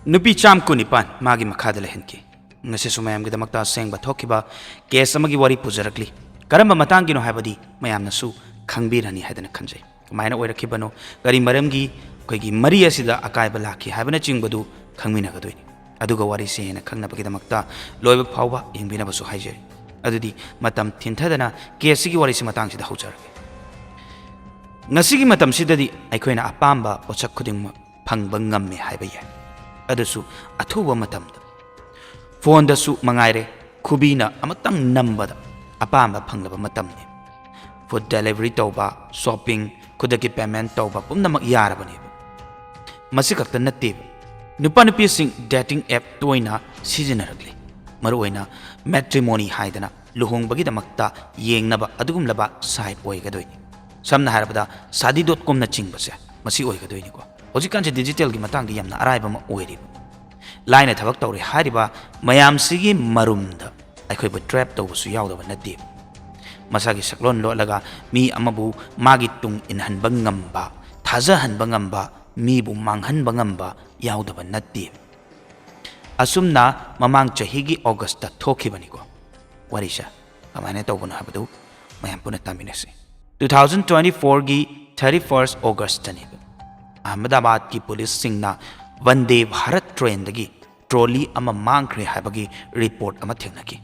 नुपी चाम कुनिपान मागी मखाद लेहनकी ngasisu mayam gidamakta sengba thokiba case amagi wari pujarakli karamba matangino haibadi mayamnasu khangbirani haidana khanjai kamaina oirakibano gari maramgi koigi mari asida akaiba lakhi haibana chingbadu khangmina gadoini aduga wari sena khangnaba gidamakta loiba phawba yengbina basu haijai adudi matam thinthadana case gi wari si matang sida haujarage ngasigi matam sidadi aikoina apamba pochak khudingma phangba ngamme haiba yai adusu athuba matamda phone da su mangaire khubina amatang nambada apamba phanglaba matamni food delivery tawba shopping khudaki payment tawba pumnamak yarabani masi kakta natte nupa nupi sing dating app toina sizinaragli maru oina matrimony haidana luhongbagi damakta yengnaba adugum laba site oigadoini samna harabada sadi.com na chingbase masi oigadoini ko hojikan je digital gi matang gi yamna araiba ma oiri line थबक तौरे हारिबा मयाम सिगी मरुमदा अखोइबु trap तौबसु यावदबा नते मसागी सकलोन लोलगा मी अमबु मागी तुंग इनहनबा ngamba थाजहनबा ngamba मीबु मांगहनबा ngamba यावदबा नते असुमना ममांग चहिगी ऑगस्ट ता थोखिबनिको वरिशा कमाने तौबनु हाबदु मयाम पुना तामिनसे 2024 गी 31 ऑगस्ट तनि अहमदाबाद की पुलिस सिंगना वंदे भारत ट्रेन दगी ट्रॉली अमा मांगख्रे हाबगी रिपोर्ट अमा थेंगनकी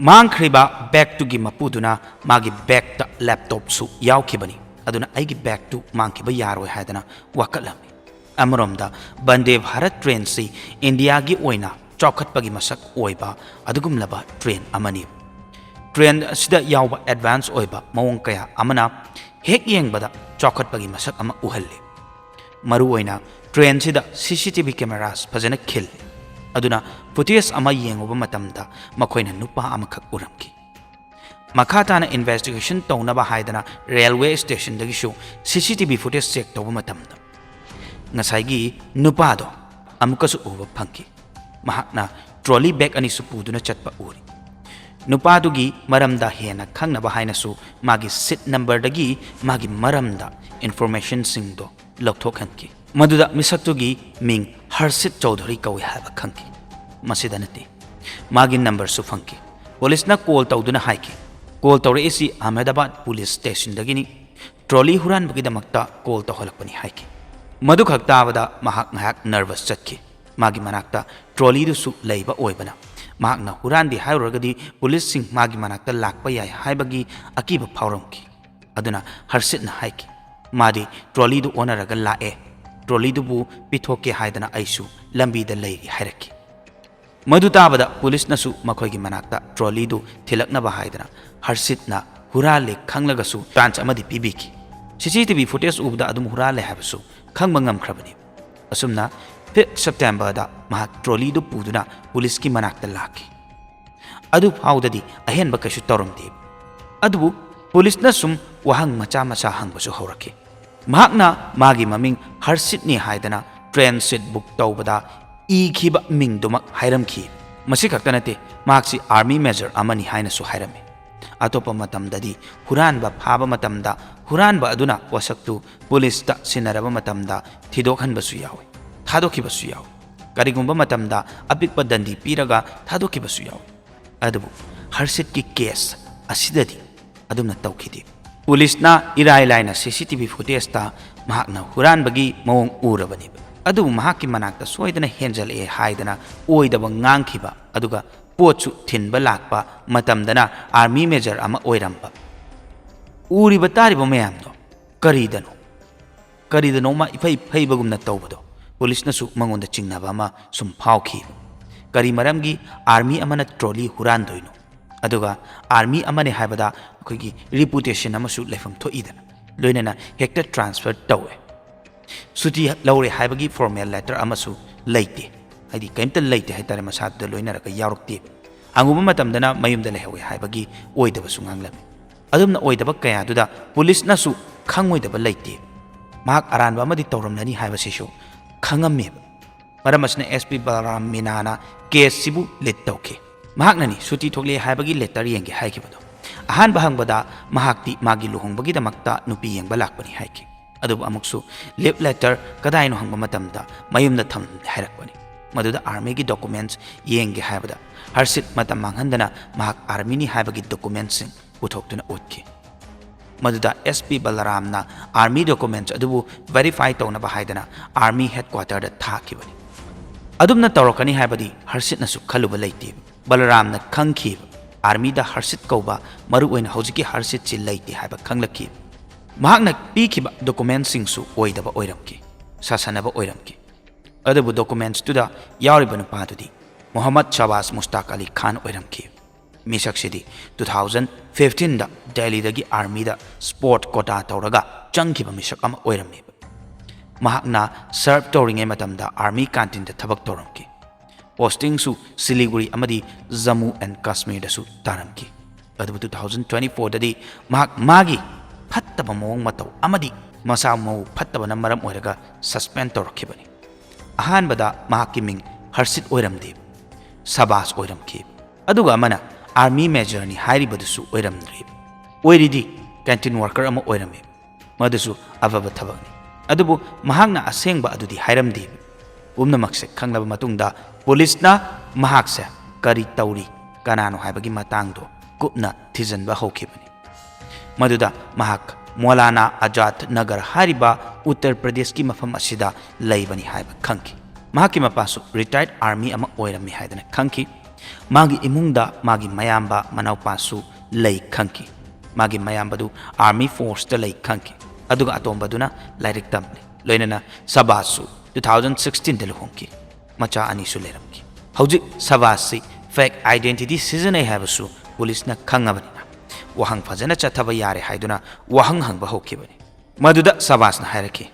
मांगख्रेबा बैग टू गी मपुदुना मागी बैग ता लैपटॉप सु यावखिबनी अदुना आइगी बैग टू मांगखिबा यारोय हादना वाकलमि अमरोमदा वंदे भारत ट्रेन से इंडिया गी ओइना चौखटपगी मसक ओइबा अदुगुमलबा ट्रेन अमनी ट्रेन सिदा यावबा एडवांस ओइबा मवंग कया अमना हेक येंगबदा चौखटपगी मसक अमा उहल्ले मरु ओइना ट्रेन सिदा CCTV कैमरास फजन खिल अदुना फुटेज अमा येंगोबा मतमदा मखोइना नुपा अमखक उरमकी मखाताना इन्वेस्टिगेशन तौनबा हाइदना रेलवे स्टेशन दगिसु CCTV फुटेज चेक तौबा मतमदा ngसाइगी नुपादो अमुकसु उबा फंकी महाकना ट्रॉली बैग अनि सुपुदुना चटपा उरी नुपादुगी मरमदा हेना खंगनबा हाइनसु मागी सीट नंबर दगी मागी मरमदा इन्फॉर्मेशन सिंगदो लौथोखनकी मधुदा मिसक्तुगी मिंग हर्षित चौधरी कौई हाबा खंकी मसिदा नते मागी नंबर सु फंकी पुलिस ना कॉल तौदुना हाइकी कॉल तौरे इसी अहमदाबाद पुलिस स्टेशन दगिनी ट्रॉली हुरान बगी दमक्ता कॉल तौहलकपनी हाइकी मधु खक्ताबदा महाक नायक नर्वस चटकी मागी मनाक्ता ट्रॉली दुसु लैबा ओइबना महाकना हुरान दि हाइरगदी पुलिस सिंग मागी मनाक्ता लाकपा याय हाइबगी अकीबा फावरमकी अदुना हर्षित ना हाइकी मादी ट्रॉली दु ओनरगा लाए ट्रॉली दुबु पिथोके हाइदना आइसु लंबीदा लैरी हाइरकी मधु ताबदा पुलिस नसु मखोइगी मनाक्ता ट्रॉली दु थिलकनबा हाइदना हर्षितना हुराले खंगलगसु टांच अमदि पिबिकी CCTV फुटेज उबदा अदुम हुराले हाबसु खंगबा ngamखरबनी असुमना 5 सेप्टेम्बर दा महाक ट्रॉली दु पुदुना पुलिस की मनाक्ता लाकी अदु फाउददी अहेनबा कशु तौरमदे अदुबु पुलिस न सुम वहंग मचा मचा हंगबसु हौरकी महाकना मागी ममिंग हर्षितनी हाइदना ट्रेन सीट बुक तौबदा इखिबा मिंगदुमक हाइरमखी मसी खक्ता नते मार्क्सी आर्मी मेजर अमनी हाइनसु हाइरमे अतोपा मतमददी हुरानबा फाबा मतमदा हुरानबा अदुना वसक्तु पुलिस ता सिनरबा मतमदा थिदोखनबसु यावे थादोखिबसु यावे करिगुंबा मतमदा अपिकपा दंडी पीरगा थादोखिबसु यावे अदबु हर्षित की केस असिददी अदुमना तौखिदि पुलिसना इराय लाइना CCTV फुटेज ता महाकना हुरानबगी मवंग उरबनी अदु महाकी मनाक्ता सोइदना हेंजल ए हाइदना ओइदबा nganखिबा अदुगा पोचु थिनबा लाकपा मतमदना आर्मी मेजर अमा ओइरमबा उरिबा तारिबा मयामदो करिदनो मा इफै फैबगुमना तौबदो पुलिसनसु मंगोंदा चिंगनाबा मा सुम फावखि करी मरमगी आर्मी अमना ट्रॉली हुरानदोइनो अदुगा आर्मी अमने हाइबदा अखोइगी रिपुटेशन अमसु लेफम थोइदना लोइनना हेक्टर ट्रांसफर तौवे सुटी लौरे हाइबगी फॉर्मल लेटर अमसु लैते हाइदी कैमता लैते हाइतारे मसाद लोइनरका यावरक्ते अंगुबा मतमदना मयुमदा लेहवे हाइबगी ओइदबसु nganglame अदुमना ओइदबा कयादुदा पुलिसनसु खंगोइदबा लैते महाक अरानबा अमदि तौरमननी हाइबसिसु खंगम्मे मरमसना SP बलराम मीनाना केस सिबु लिट तौखे महाकननी सुटी थोकले हाइबगी लेटर येंगे हाइखिबदो अहान बहंगबदा महाक्ति मागी लुहोंबगी दमक्ता नुपी येंगबा लाकपनी हाइखि अदुब अमुक्सु लिप लेटर कदाइनो हंगबा मतमदा मयुमदा थम हाइरकपनी मदुदा आर्मी की डॉक्यूमेंट्स येंगे हायबदा हर्षित मतम मांगहंदना महाक आर्मी नि हायबगी डॉक्यूमेंट्स पुथोक्तुना उतकी मदुदा एसपी बलरामना आर्मी डॉक्यूमेंट्स अदुबु वेरीफाई तौनबा हायदना आर्मी हेडक्वार्टर दा थाकिबनी अदुमना तौरकनी हायबदी हर्षितनसु खलुबा लैते बलरामना खंखी आर्मी दा हर्षित कौबा मरु ओइना हौजिकी हर्षित चि लैते हायबा खंगलकी महाकना पीखिबा डॉक्यूमेंट्स सिंगसु ओइदबा ओइरमकी सासनबा ओइरमकी अदुबु डॉक्यूमेंट्स तुदा यावरिबा नुपादुदी मोहम्मद शबाज मुश्ताक अली खान ओइरमकी मिसक्सिदी 2015 दा दिल्ली दगी आर्मी दा स्पोर्ट कोटा तौरगा चंखिबा मिसक अमा ओइरमनी महाकना सर्व तौरिंगे मतमदा आर्मी कैंटीन दा थबक तौरमकी पोस्टिंग सु सिलीगुड़ी अमदी जम्मू एंड कश्मीर दसु तारमकी अदुबु 2024 ददी महाक मागी फत्तबा मोंग मतौ अमदी मसा मौ फत्तबना मरम ओइरगा सस्पेंड तौरखिबनी अहानबदा महाकी मिंग हर्षित ओइरमदी सबास ओइरमकी अदुगा अमना आर्मी मेजर नि हारिबदसु ओइरमद्री ओइरिदी कैंटीन वर्कर अमा ओइरमे मदसु अफबा थबकनी अदुबु महाकना असेंगबा अदुदी हाइरमदी पुमनमक्से खंगलबा मतुंगदा पुलिसना महाकसे करी तौरी कनानो हाइबगी मतंगदो कुपना थिजनबा होखिबनी मदुदा महाक मौलाना आजाद नगर हारिबा उत्तर प्रदेश की मफम असिदा लैबनी हाइबा खंकी महाकी मपासु रिटायर्ड आर्मी अमा ओइरमी हाइदना खंकी मागी इमुंगदा मागी मयाम्बा मनाउपासु लै खंकी मागी मयाम्बदु आर्मी फोर्स दा लै खंकी अदुगा अतोंबदुना लाइरिक तमने लोइनना सबासु 2016 दा लुहोंकी मचा अनिसु लेरमकी हौजिक सबासि फेक आइडेंटिटी सिजनै हाबसु पुलिसना खंगबनिना वहंग फजना चथबा यारे हाइदुना वहंग हंगबा होखिबनी मदुदा सबासना हायरकी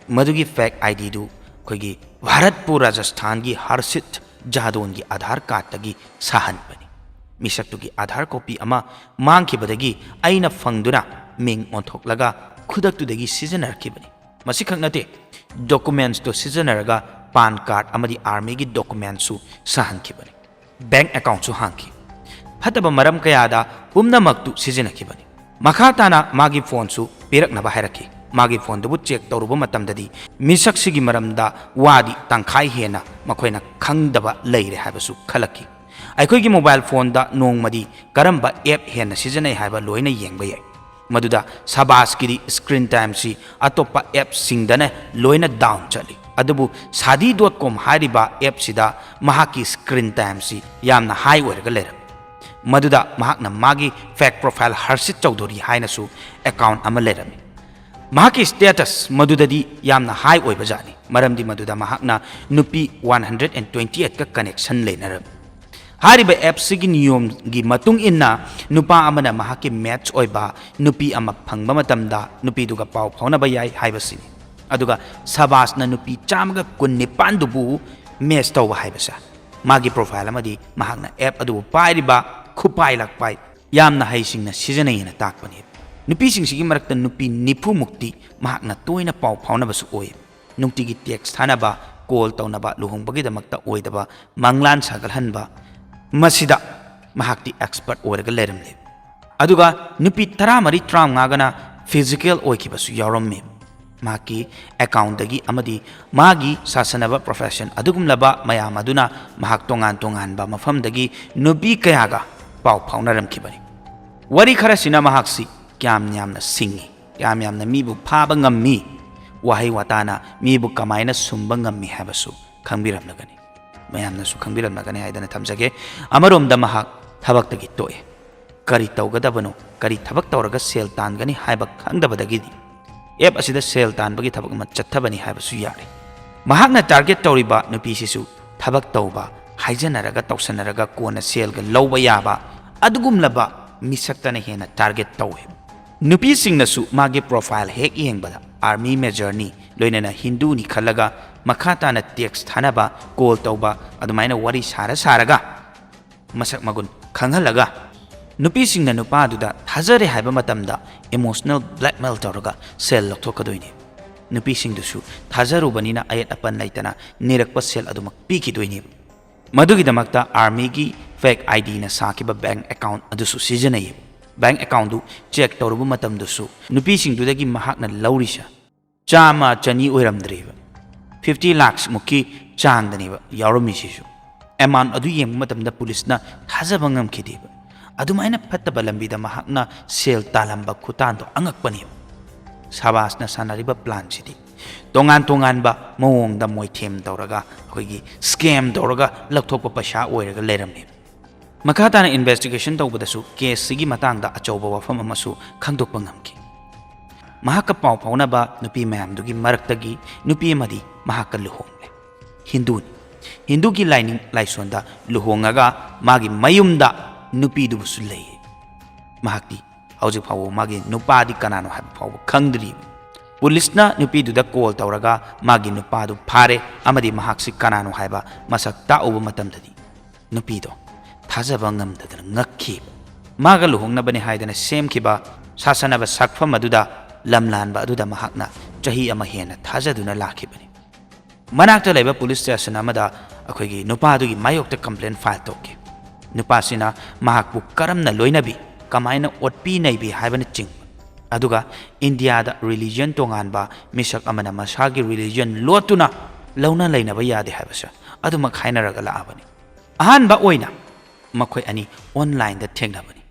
मदुगी फेक आईडी दु कोगी भारतपुर राजस्थान की हर्षित जादोन की आधार कार्ड तगी साहन बनी मिसक्तुगी आधार कॉपी अमा मांगखिबदगी अइना फंगदुना मिंग ओंथोकलगा खुदक्तुदगी सिजनरखिबनी मसी खंगनते डॉक्यूमेंट्स तो सिजनरगा पान कार्ड अमदी आर्मी की डॉक्यूमेंट्स सु साहनखिबनी बैंक अकाउंट सु हांखी फतबा मरम कयादा पुमनमक्तु सिजनखिबनी मखाताना मागी फोन सु पिरकनबा हायरखी मागी फोन दबु चेक तौरुबा मतमददी मिसक्सिगी मरमदा वादी तंखाई हेना मखोइना खंगदबा लैरे हायबसु खलकी अखोइगी मोबाइल फोन दा नोंगमदी करंबा ऐप हेना सिजनै हायबा लोइना येंगबा याय मदुदा सबासकिदी स्क्रीन टाइम सी अतोप्पा ऐप सिंगदने लोइना डाउन चली अदुबु sadi.com हारिबा ऐप सिदा महाकी स्क्रीन टाइम सी यामना हाई ओइरगा लेरम मदुदा महाकना मागी फेक प्रोफाइल हर्षित चौधरी हाइनसु अकाउंट अमा लेरमी महाकी स्टेटस मदुददी यामना हाई ओइबजानी मरमदी मदुदा महाकना नुपी 128 का कनेक्शन लेनरम हारिबा ऐप सिगी नियम गी मतुंग इन्ना नुपा अमना महाकी मैच ओइबा नुपी अमा फंगबा मतमदा नुपी दुगा पाव फाउनबा याय हाइबसिनी अदुगा सबासना नुपी चामगा 19 दुबु मैच तौबा हाइबसा मागी प्रोफाइल अमदी महाकना ऐप अदु पाइरिबा खुपाई लकपाई यामना हाइसिंगना सिजनैना ताकपनी नुपीसिंगसिगी मरक्ता नुपी निफु मुक्ति महाकना तोइना पाव फाउनबसु ओय नुक्तिगी टेक्स्ट थानबा कॉल तौनबा लुहोंबगी दमक्ता ओइदबा मंगलान सागलहनबा मसिदा महाक्ति एक्सपर्ट ओरगा लेरमले अदुगा नुपी 13 गना फिजिकल ओइखिबसु यावरम्मे माकी अकाउंट दगी अमदी मागी सासनबा प्रोफेशन अदुगुमलबा मयाम अदुना महाक तोंगान तोंगानबा मफमदगी नुपी कयागा पाव फाउनरमखिबनी वरी खरसिना महाक्सी क्याम यामना सिंगी क्याम यामना मीबु फाबा ngам미 वहाई वाताना मीबु कमायना सुंबा ngам미 हाबसु खंबिरमनगनी मयामनासु खंबिरमनगनी हाइदना थमजगे अमरोमदा महाक थबक्तगी तोए करी तौगदबनो करी थबक तौरगा सेल तानगनी हाइबा खंगदबदगिदी ऐप असिदा सेल तानबगी थबक म चत्थबनी हाइबसु यारे महाकना टारगेट तौरिबा नुपीसिसु थबक तौबा हाइजनरगा तौसनरगा कोना सेलगा लौबा याबा अदुगुमलबा मिसक्तना हेना टारगेट तौए नुपीसिंगनसु मागे प्रोफाइल हेक येंगबदा आर्मी मेजरनी लोइनना हिंदूनी खलगा मखाताना टेक्स्ट थानबा कॉल तौबा अदुमाइना वरी सारा सारगा मसक मगुन खंगहलगा नुपीसिंगना नुपादुदा थाजरे हाइबा मतमदा इमोशनल ब्लैकमेल तौरगा सेल लौथोकदोइने नुपीसिंगदुसु थाजरुबनिना अयत अपन लैतना निरक्पा सेल अदुमक पीखिदोइने मदुगिदमक्ता आर्मी की फेक आईडी ना साकिबा बैंक अकाउंट अदुसु सिजनय बैंक अकाउंट चेक तौरबु मतमदुसु नुपीसिंगदुदगी महाकना लौरिसा चामा चनी ओइरमद्रेब 50 lakhs muki changdaniba yauramishisu amount adu yeng matamda police na thajaba ngamkhideba adumaina phattaba lambida mahakna sel talamba khutando angakpani sabas na sanariba plan sidi tongan tongan ba mawong da moi them tawraga akoigi scam tawraga lakthokpa paisa oiraga leramni makhatana investigation tawbadasu case sigi matangda achauba wafam amasu khangdokpa ngamki mahakka pau paunaba nupi mayam dugi maraktagi nupi amadi mahakka luhongle hindu ki lining laisonda luhongaga magi mayumda nupi dubusu lei mahakti hauji phawo magi nupadi kanano hab phawo khangdri police na nupi du da call tawraga magi nupa du phare amadi mahaksi kanano haiba masak ta ubu matamdadi nupi do thajaba ngamdadana ngakhi maga luhongna bani haidana sem khiba sasanaba sakfa maduda lamlan ba aduda mahakna chahi ama hena thajaduna lakhibani manakta leba police station amada akoigi nupa dugi mayokta complaint file toke nupa sina mahakbu karamna loinabi kamaina otpi naibi haibana ching aduga india da religion tongan ba misak amana masagi religion lotuna launa lainaba yade haibasa aduma khainaraga laabani ahan ba oina makhoi ani online da thengnabani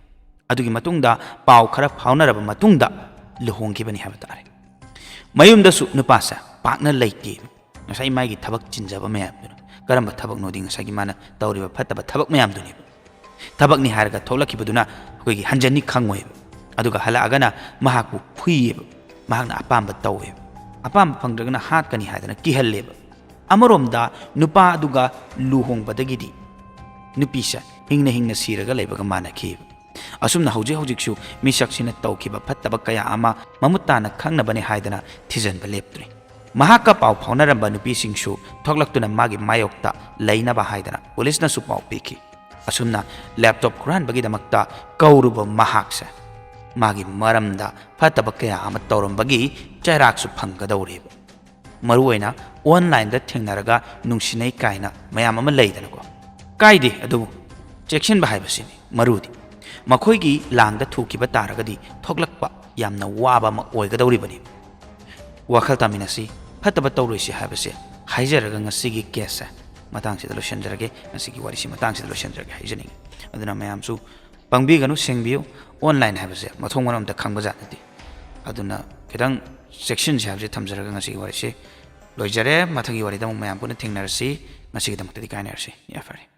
adugi matungda paw khara phaunaraba matungda luhongkibani haba tare mayumdasu nupasa pakna laiti ngasai mai gi thabak chinjaba mayam karamba thabak nodi ngasai gi mana tawriba phattaba thabak mayam duni thabak ni harga tholakibaduna koigi hanjani khangoi aduga hala agana mahakbu phuiye mahakna apamba tawe apamba phangdragana hat kani haidana kihalleba amaromda nupa aduga luhongbadagidi nupisa hingna siraga leibaga manakhi asumna hojik misaksina tawkiba phattaba kaya ama mamutana khangnabani haidana thijanba leptre mahaka pau phaunaramba nupi singsu thoklaktuna magi mayokta leinaba haidana police na su pau piki asumna laptop kuran bagi damakta kauruba mahaksa magi maramda phattaba kaya ama tawrambagi chairak su phanggadawreba maruwaina online da thengnaraga nungsinai kaina mayam ama leidana ko kaide adu section ba haibasini marudi makhoi langda thukiba taragadi thoklakpa yamna waba ma oigadawribani wakhal taminasi phattaba tawroisi haibase haijaraga ngasigi case matang sida losenjarage ngasigi warisi matang sida losenjarage haijani aduna mayamsu pangbiganu sengbiu online haibase mathong manam ta khangba janati aduna kedang section habje thamjaraga ngasigi warisi loijare mathangi warida mayam puna thengnarsi ngasigi damakti kainarsi ya fari